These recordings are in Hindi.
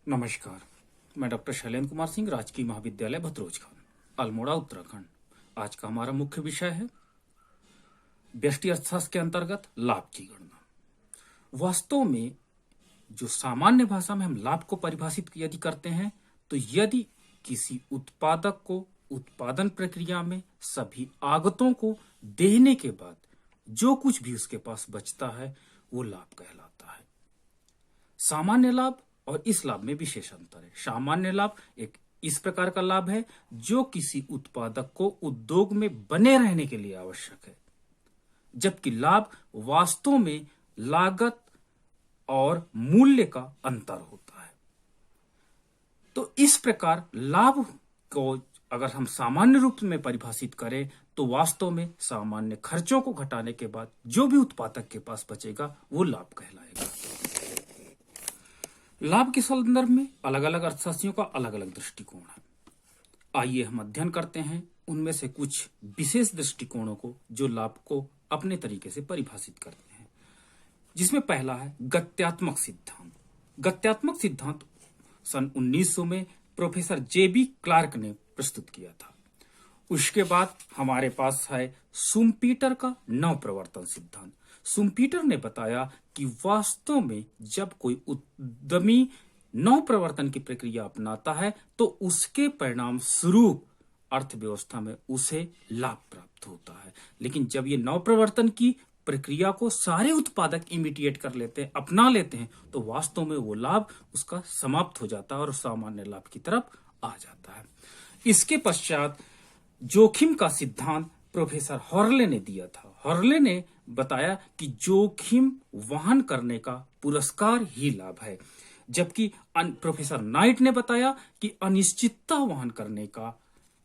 नमस्कार। मैं डॉक्टर शैलेंद्र कुमार सिंह, राजकीय महाविद्यालय भतरोज खान, अल्मोड़ा, उत्तराखंड। आज का हमारा मुख्य विषय है व्यष्टि अर्थशास्त्र के अंतर्गत लाभ की गणना। वास्तव में जो सामान्य भाषा में हम लाभ को परिभाषित यदि करते हैं तो यदि किसी उत्पादक को उत्पादन प्रक्रिया में सभी आगतों को देने के बाद जो कुछ भी उसके पास बचता है वो लाभ कहलाता है। सामान्य लाभ और इस लाभ में विशेष अंतर है। सामान्य लाभ एक इस प्रकार का लाभ है जो किसी उत्पादक को उद्योग में बने रहने के लिए आवश्यक है, जबकि लाभ वास्तव में लागत और मूल्य का अंतर होता है। तो इस प्रकार लाभ को अगर हम सामान्य रूप में परिभाषित करें तो वास्तव में सामान्य खर्चों को घटाने के बाद जो भी उत्पादक के पास बचेगा वो लाभ कहलाएगा। लाभ के संदर्भ में अलग अलग अर्थशास्त्रियों का अलग अलग दृष्टिकोण है। आइए हम अध्ययन करते हैं उनमें से कुछ विशेष दृष्टिकोणों को जो लाभ को अपने तरीके से परिभाषित करते हैं, जिसमें पहला है गत्यात्मक सिद्धांत। गत्यात्मक सिद्धांत सन 1900 में प्रोफेसर जेबी क्लार्क ने प्रस्तुत किया था। उसके बाद हमारे पास है शुम्पीटर का नवप्रवर्तन सिद्धांत। शुम्पीटर ने बताया कि वास्तव में जब कोई उद्यमी नवप्रवर्तन की प्रक्रिया अपनाता है तो उसके परिणाम स्वरूप अर्थव्यवस्था में उसे लाभ प्राप्त होता है, लेकिन जब ये नवप्रवर्तन की प्रक्रिया को सारे उत्पादक इमिटिएट कर लेते हैं, अपना लेते हैं, तो वास्तव में वो लाभ उसका समाप्त हो जाता है और सामान्य लाभ की तरफ आ जाता है। इसके पश्चात जोखिम का सिद्धांत प्रोफेसर हॉर्ले ने दिया था। हॉर्ले ने बताया कि जोखिम वहन करने का पुरस्कार ही लाभ है, जबकि प्रोफेसर नाइट ने बताया कि अनिश्चितता वहन करने का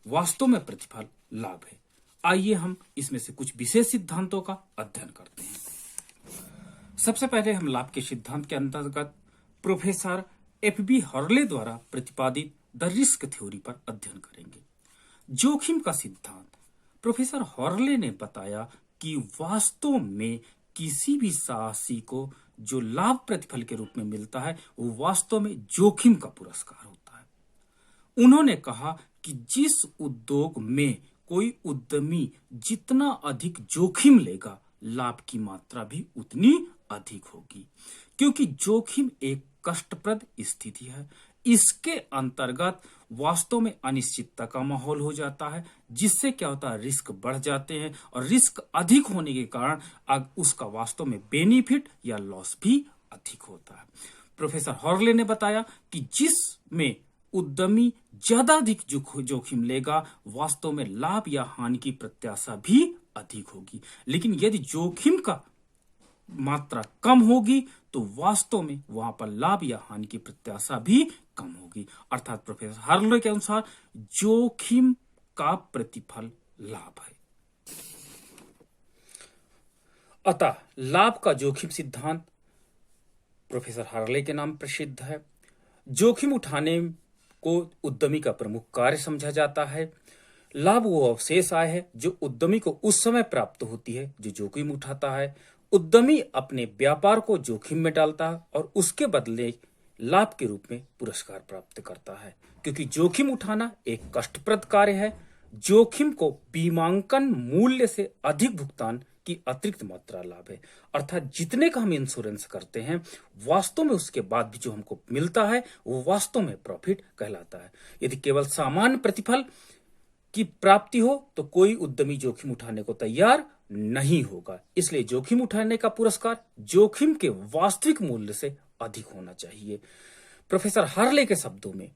वास्तव में प्रतिफल लाभ है। आइए हम इसमें से कुछ विशेष सिद्धांतों का अध्ययन करते हैं। सबसे पहले हम लाभ के सिद्धांत के अंतर्गत प्रोफेसर एफ.बी. हॉर्ले द्वारा प्रतिपादित द रिस्क थ्योरी पर अध्ययन करेंगे। जोखिम का सिद्धांत प्रोफेसर हॉर्ले ने बताया कि वास्तव में किसी भी साहसी को जो लाभ प्रतिफल के रूप में मिलता है वो वास्तव में जोखिम का पुरस्कार होता है। उन्होंने कहा कि जिस उद्योग में कोई उद्यमी जितना अधिक जोखिम लेगा, लाभ की मात्रा भी उतनी अधिक होगी, क्योंकि जोखिम एक कष्टप्रद स्थिति है। इसके अंतर्गत वास्तव में अनिश्चितता का माहौल हो जाता है, जिससे क्या होता है, रिस्क बढ़ जाते हैं और रिस्क अधिक होने के कारण उसका वास्तव में बेनिफिट या लॉस भी अधिक होता है। प्रोफेसर हॉर्ले ने बताया कि जिसमें उद्यमी ज्यादा अधिक जोखिम लेगा, वास्तव में लाभ या हानि की प्रत्याशा भी अधिक होगी, लेकिन यदि जोखिम का मात्रा कम होगी तो वास्तव में वहां पर लाभ या हानि की प्रत्याशा भी कम होगी। अर्थात प्रोफेसर हॉर्ले के अनुसार जोखिम का प्रतिफल लाभ है। अतः लाभ का जोखिम सिद्धांत प्रोफेसर हॉर्ले के नाम प्रसिद्ध है। जोखिम उठाने को उद्यमी का प्रमुख कार्य समझा जाता है। लाभ वो अवशेष आय है जो उद्यमी को उस समय प्राप्त होती है जो जोखिम उठाता है। उद्यमी अपने व्यापार को जोखिम में डालता है और उसके बदले लाभ के रूप में पुरस्कार प्राप्त करता है, क्योंकि जोखिम उठाना एक कष्टप्रद कार्य है। जोखिम को बीमांकन मूल्य से अधिक भुगतान की अतिरिक्त मात्रा लाभ है। अर्थात जितने का हम इंश्योरेंस करते हैं, वास्तव में उसके बाद भी जो हमको मिलता है वो वास्तव में प्रॉफिट कहलाता है। यदि केवल सामान्य प्रतिफल की प्राप्ति हो तो कोई उद्यमी जोखिम उठाने को तैयार नहीं होगा। इसलिए जोखिम उठाने का पुरस्कार जोखिम के वास्तविक मूल्य से अधिक होना चाहिए। प्रोफेसर हॉर्ले के शब्दों में,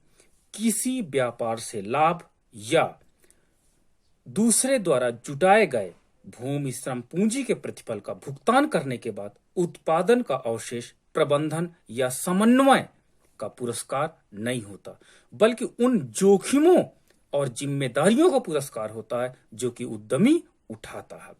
किसी व्यापार से लाभ या दूसरे द्वारा जुटाए गए भूमि श्रम पूंजी के प्रतिफल का भुगतान करने के बाद उत्पादन का अवशेष प्रबंधन या समन्वय का पुरस्कार नहीं होता, बल्कि उन जोखिमों और जिम्मेदारियों का पुरस्कार होता है जो कि उद्यमी उठाता है।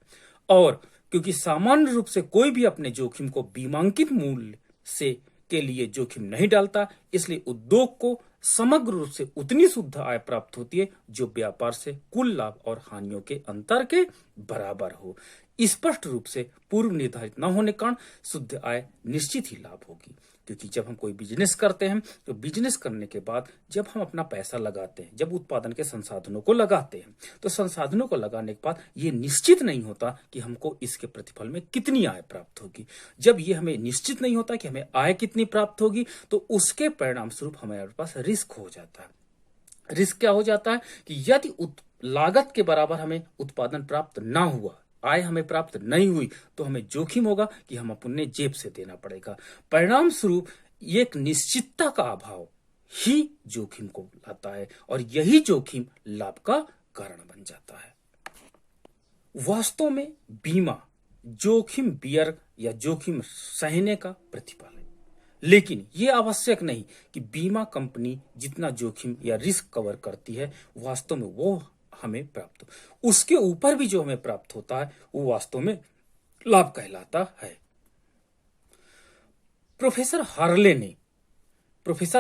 और क्योंकि सामान्य रूप से कोई भी अपने जोखिम को बीमांकित मूल्य से के लिए जोखिम नहीं डालता, इसलिए उद्योग को समग्र रूप से उतनी शुद्ध आय प्राप्त होती है जो व्यापार से कुल लाभ और हानियों के अंतर के बराबर हो। स्पष्ट रूप से पूर्व निर्धारित न होने के कारण शुद्ध आय निश्चित ही लाभ होगी। क्योंकि जब हम कोई बिजनेस करते हैं तो बिजनेस करने के बाद जब हम अपना पैसा लगाते हैं, जब उत्पादन के संसाधनों को लगाते हैं, तो संसाधनों को लगाने के बाद ये निश्चित नहीं होता कि हमको इसके प्रतिफल में कितनी आय प्राप्त होगी। जब ये हमें निश्चित नहीं होता कि हमें आय कितनी प्राप्त होगी, तो उसके परिणाम स्वरूप हमारे पास रिस्क हो जाता है। रिस्क क्या हो जाता है कि यदि लागत के बराबर हमें उत्पादन प्राप्त ना हुआ, आय हमें प्राप्त नहीं हुई, तो हमें जोखिम होगा कि हम अपने जेब से देना पड़ेगा। परिणाम स्वरूप एक निश्चितता का अभाव ही जोखिम को लाता है और यही जोखिम लाभ का कारण बन जाता है। वास्तव में बीमा जोखिम बियर या जोखिम सहने का प्रतिफल है, लेकिन यह आवश्यक नहीं कि बीमा कंपनी जितना जोखिम या रिस्क कवर करती है वास्तव में वो हमें प्राप्त हो। उसके ऊपर भी जो हमें प्राप्त होता है वो वास्तव में लाभ कहलाता है। प्रोफेसर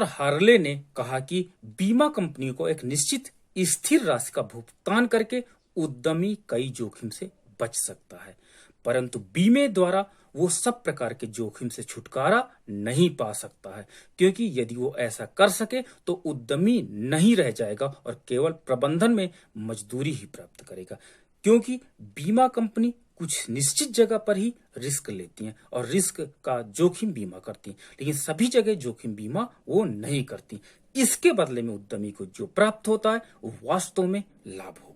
हार्ले ने कहा कि बीमा कंपनियों को एक निश्चित स्थिर राशि का भुगतान करके उद्यमी कई जोखिम से बच सकता है, परंतु बीमे द्वारा वो सब प्रकार के जोखिम से छुटकारा नहीं पा सकता है, क्योंकि यदि वो ऐसा कर सके तो उद्यमी नहीं रह जाएगा और केवल प्रबंधन में मजदूरी ही प्राप्त करेगा। क्योंकि बीमा कंपनी कुछ निश्चित जगह पर ही रिस्क लेती हैं और रिस्क का जोखिम बीमा करती हैं, लेकिन सभी जगह जोखिम बीमा वो नहीं करती। इसके बदले में उद्यमी को जो प्राप्त होता है वो वास्तव में लाभ होगा।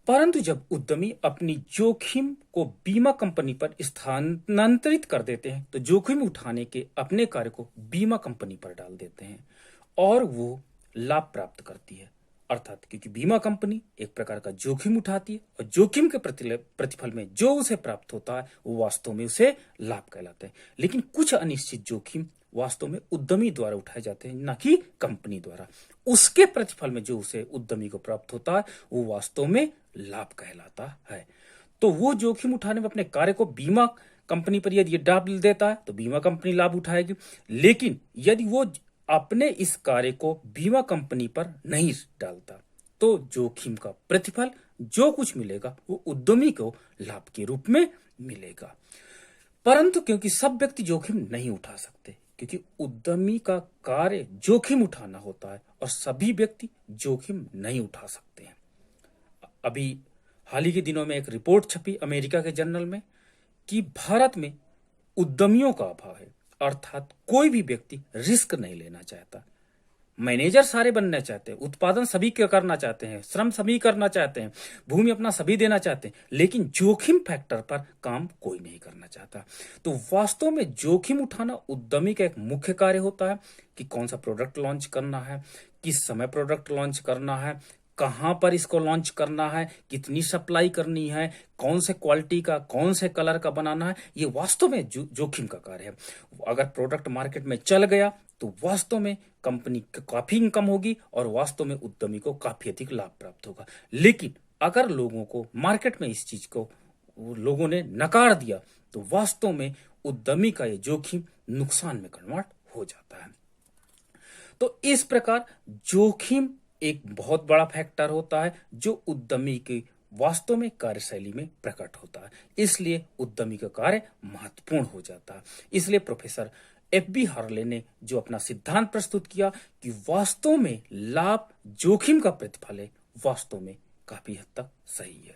परंतु जब उद्यमी अपनी जोखिम को बीमा कंपनी पर स्थानांतरित कर देते हैं तो जोखिम उठाने के अपने कार्य को बीमा कंपनी पर डाल देते हैं और वो लाभ प्राप्त करती है। अर्थात क्योंकि बीमा कंपनी एक प्रकार का जोखिम उठाती है और जोखिम के प्रतिफल में जो उसे प्राप्त होता है वो वास्तव में उसे लाभ कहलाता है। लेकिन कुछ अनिश्चित जोखिम वास्तव में उद्यमी द्वारा उठाए जाते हैं, न कि कंपनी द्वारा। उसके प्रतिफल में जो उसे उद्यमी को प्राप्त होता है वो वास्तव में लाभ कहलाता है। तो वो जोखिम उठाने में अपने कार्य को बीमा कंपनी पर यदि डाल देता है तो बीमा कंपनी लाभ उठाएगी, लेकिन यदि वो अपने इस कार्य को बीमा कंपनी पर नहीं डालता तो जोखिम का प्रतिफल जो कुछ मिलेगा वो उद्यमी को लाभ के रूप में मिलेगा। परंतु क्योंकि सब व्यक्ति जोखिम नहीं उठा सकते, क्योंकि उद्यमी का कार्य जोखिम उठाना होता है और सभी व्यक्ति जोखिम नहीं उठा सकते हैं। अभी हाल ही के दिनों में एक रिपोर्ट छपी अमेरिका के जर्नल में कि भारत में उद्यमियों का अभाव है, अर्थात कोई भी व्यक्ति रिस्क नहीं लेना चाहता। मैनेजर सारे बनना चाहते हैं, उत्पादन सभी करना चाहते हैं, श्रम सभी करना चाहते हैं, भूमि अपना सभी देना चाहते हैं, लेकिन जोखिम फैक्टर पर काम कोई नहीं करना चाहता। तो वास्तव में जोखिम उठाना उद्यमी का एक मुख्य कार्य होता है कि कौन सा प्रोडक्ट लॉन्च करना है, किस समय प्रोडक्ट लॉन्च करना है, कहां पर इसको लॉन्च करना है, कितनी सप्लाई करनी है, कौन से क्वालिटी का, कौन से कलर का बनाना है। ये वास्तव में जोखिम का कार्य है। अगर प्रोडक्ट मार्केट में चल गया तो वास्तव में कंपनी काफी इनकम होगी और वास्तव में उद्यमी को काफी अधिक लाभ प्राप्त होगा। लेकिन अगर लोगों को मार्केट में इस चीज को लोगों ने नकार दिया तो वास्तव में उद्यमी का ये जोखिम नुकसान में कन्वर्ट हो जाता है। तो इस प्रकार जोखिम एक बहुत बड़ा फैक्टर होता है जो उद्यमी की वास्तव में कार्यशैली में प्रकट होता है। इसलिए उद्यमी का कार्य महत्वपूर्ण हो जाता है। इसलिए प्रोफेसर एफ.बी. हार्ले ने जो अपना सिद्धांत प्रस्तुत किया कि वास्तव में लाभ जोखिम का प्रतिफल है, वास्तव में काफी हद तक सही है।